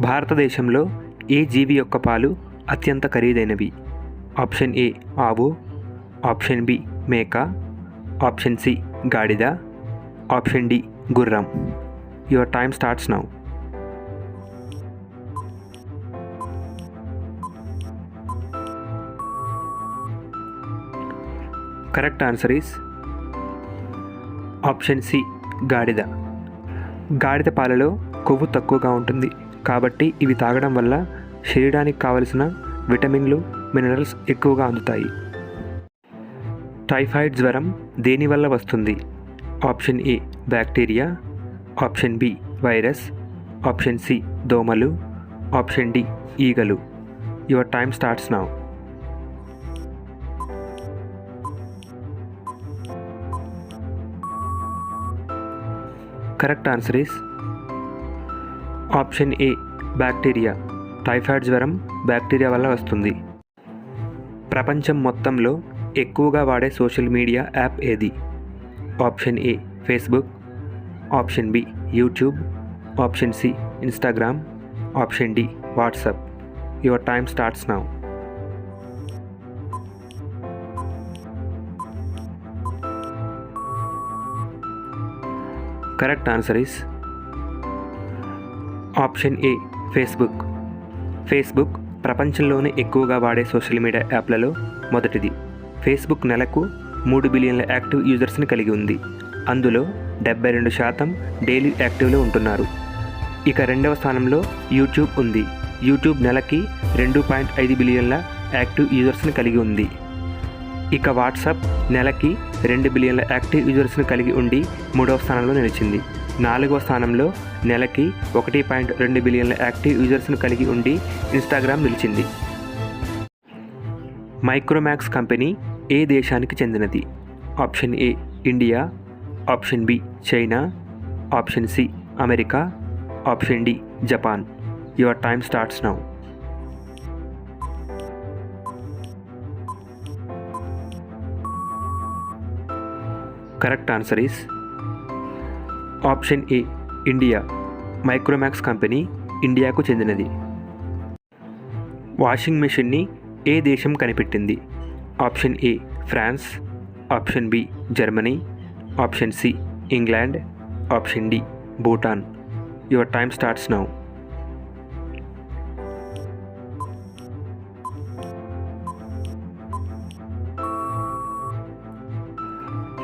భారతదేశంలో ఏ జీవి యొక్క పాలు అత్యంత ఖరీదైనవి? ఆప్షన్ ఏ ఆవు, ఆప్షన్ బి మేక, ఆప్షన్ సి గాడిద, ఆప్షన్ డి గుర్రం. Your time starts now. Correct answer is option C గాడిద. గాడిద పాలలో కొవ్వు తక్కువగా ఉంటుంది కాబట్టి ఇవి తాగడం వల్ల శరీరానికి కావలసిన విటమిన్లు, మినరల్స్ ఎక్కువగా అందుతాయి. టైఫాయిడ్ జ్వరం దేనివల్ల వస్తుంది? Option A bacteria, option B virus, option C దోమలు, ఆప్షన్ డి ఈగలు. Your time starts now. Correct answer is option A bacteria. Typhoid జ్వరం బ్యాక్టీరియా వల్ల వస్తుంది. ప్రపంచం మొత్తంలో ఎక్కువగా వాడే సోషల్ మీడియా యాప్ ఏది? Option A Facebook, option B YouTube, option C Instagram, option D WhatsApp. Your time starts now. Correct answer is option A Facebook. Facebook ప్రపంచంలోనే ఎక్కువగా వాడే సోషల్ మీడియా యాప్లలో మొదటిది. ఫేస్బుక్ నెలకు 3 బిలియన్ల యాక్టివ్ యూజర్స్ని కలిగి ఉంది. అందులో 72% డైలీ యాక్టివ్లో ఉంటున్నారు. ఇక రెండవ స్థానంలో యూట్యూబ్ ఉంది. యూట్యూబ్ నెలకి 2.5 బిలియన్ల యాక్టివ్ యూజర్స్ని కలిగి ఉంది. ఇక వాట్సాప్ నెలకి 2 బిలియన్ల యాక్టివ్ యూజర్స్ని కలిగి ఉండి 3వ స్థానంలో నిలిచింది. 4వ స్థానంలో నెలకి 1.2 బిలియన్ల యాక్టివ్ యూజర్స్ను కలిగి ఉండి ఇన్స్టాగ్రామ్ నిలిచింది. మైక్రోమాక్స్ కంపెనీ ఏ దేశానికి చెందినది? Option A India, option B China, option C America, option D Japan. Your time starts now. Correct answer is option A India. Micromax company ఇండియాకు చెందినది. వాషింగ్ మెషిన్ని ఏ దేశం కనిపెట్టింది? Option A France, option B Germany, option C England, option D Bhutan. Your time starts now.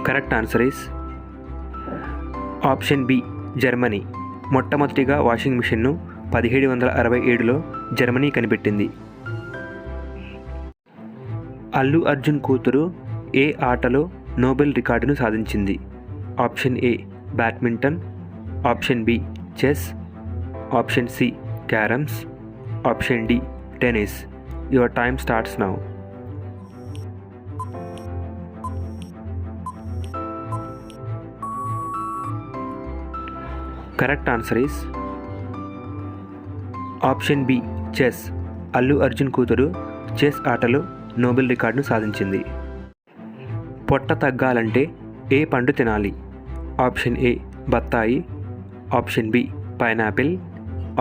Correct answer is option B Germany. మొట్టమొదటిగా washing మిషన్ను 1767లో Germany కనిపెట్టింది. అల్లు అర్జున్ కూతురు ఏ ఆటలో నోబెల్ రికార్డును సాధించింది? Option A badminton, option B chess, option C carroms, option D tennis. Your time starts now. Correct answer is option B chess. Allu Arjun కూతురు చెస్ ఆటలో నోబెల్ రికార్డును సాధించింది. పొట్ట తగ్గాలంటే ఏ పండు తినాలి? ఆప్షన్ ఏ బత్తాయి, option B pineapple,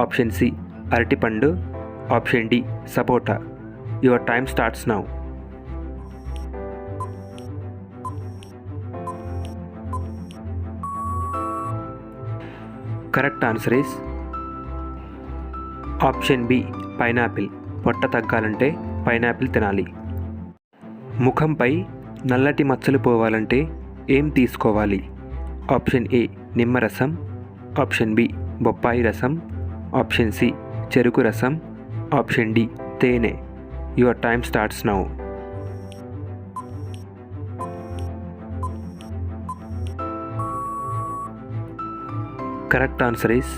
option C అరటిపండు, ఆప్షన్ డి సపోటా. Your time starts now. Correct answer is option B pineapple. పొట్ట తగ్గాలంటే పైనాపిల్ తినాలి. ముఖంపై నల్లటి మచ్చలు పోవాలంటే ఏం తీసుకోవాలి? ఆప్షన్ ఏ నిమ్మరసం, ఆప్షన్ బి బొప్పాయి రసం, ఆప్షన్ సి చెరుకు రసం, ఆప్షన్ డి తేనె. Your time starts now. Correct answer is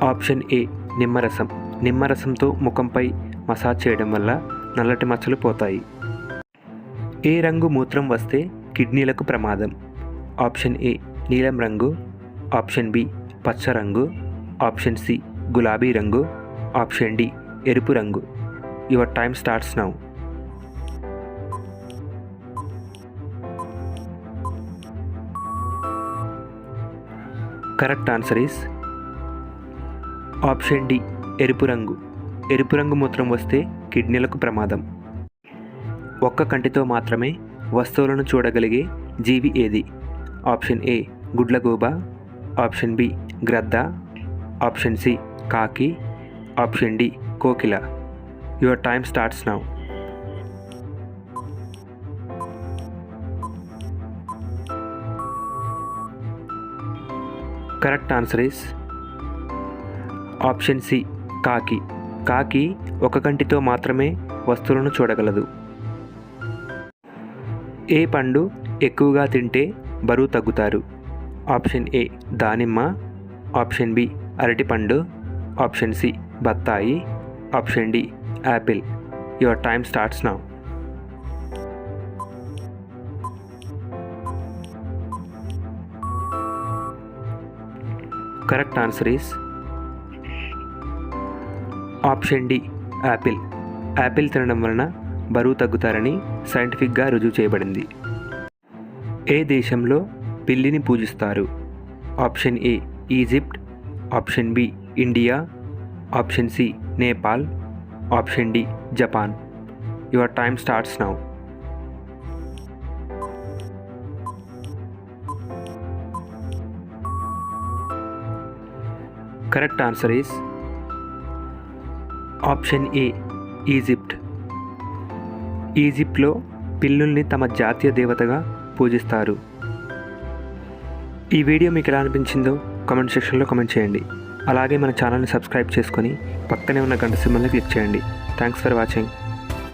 option ఏ నిమ్మరసం. నిమ్మరసంతో ముఖంపై మసాజ్ చేయడం వల్ల నల్లటి మచ్చలు పోతాయి. ఏ రంగు మూత్రం వస్తే కిడ్నీలకు ప్రమాదం? ఆప్షన్ ఏ నీలం రంగు, ఆప్షన్ బి పచ్చ రంగు, ఆప్షన్ సి గులాబీ రంగు, ఆప్షన్ డి ఎరుపు రంగు. Your time starts now. Correct answer is option D ఎరుపు రంగు. ఎరుపు రంగు మూత్రం వస్తే కిడ్నీలకు ప్రమాదం. ఒక్క కంటితో మాత్రమే వస్తువులను చూడగలిగే జీవి ఏది? ఆప్షన్ ఏ గుడ్లగూబ, ఆప్షన్ బి గ్రద్ద, ఆప్షన్ సి కాకి, ఆప్షన్ డి కోకిల. Your time starts now. Correct answer is option C కాకి. కాకి ఒక కంటితో మాత్రమే వస్తువులను చూడగలదు. ఏ పండు ఎక్కువగా తింటే బరువు తగ్గుతారు? ఆప్షన్ ఏ దానిమ్మ, ఆప్షన్ బి అరటిపండు, ఆప్షన్ సి బత్తాయి, option D apple. Your time starts now. Correct answer is option D apple. Apple తినడం వలన బరువు తగ్గుతారని సైంటిఫిక్గా రుజువు చేయబడింది. ఏ దేశంలో పిల్లిని పూజిస్తారు? Option A Egypt, option B India, option C Nepal, option D Japan. Your time starts now. Correct answer is option A Egypt. ఈజిప్ట్లో పిల్లుల్ని తమ జాతీయ దేవతగా పూజిస్తారు. ఈ వీడియో మీకు ఎలా అనిపించిందో కామెంట్ సెక్షన్లో కామెంట్ చేయండి. అలాగే మన ఛానల్ని సబ్స్క్రైబ్ చేసుకొని పక్కనే ఉన్న గంట సింబల్ని క్లిక్ చేయండి. Thanks for watching.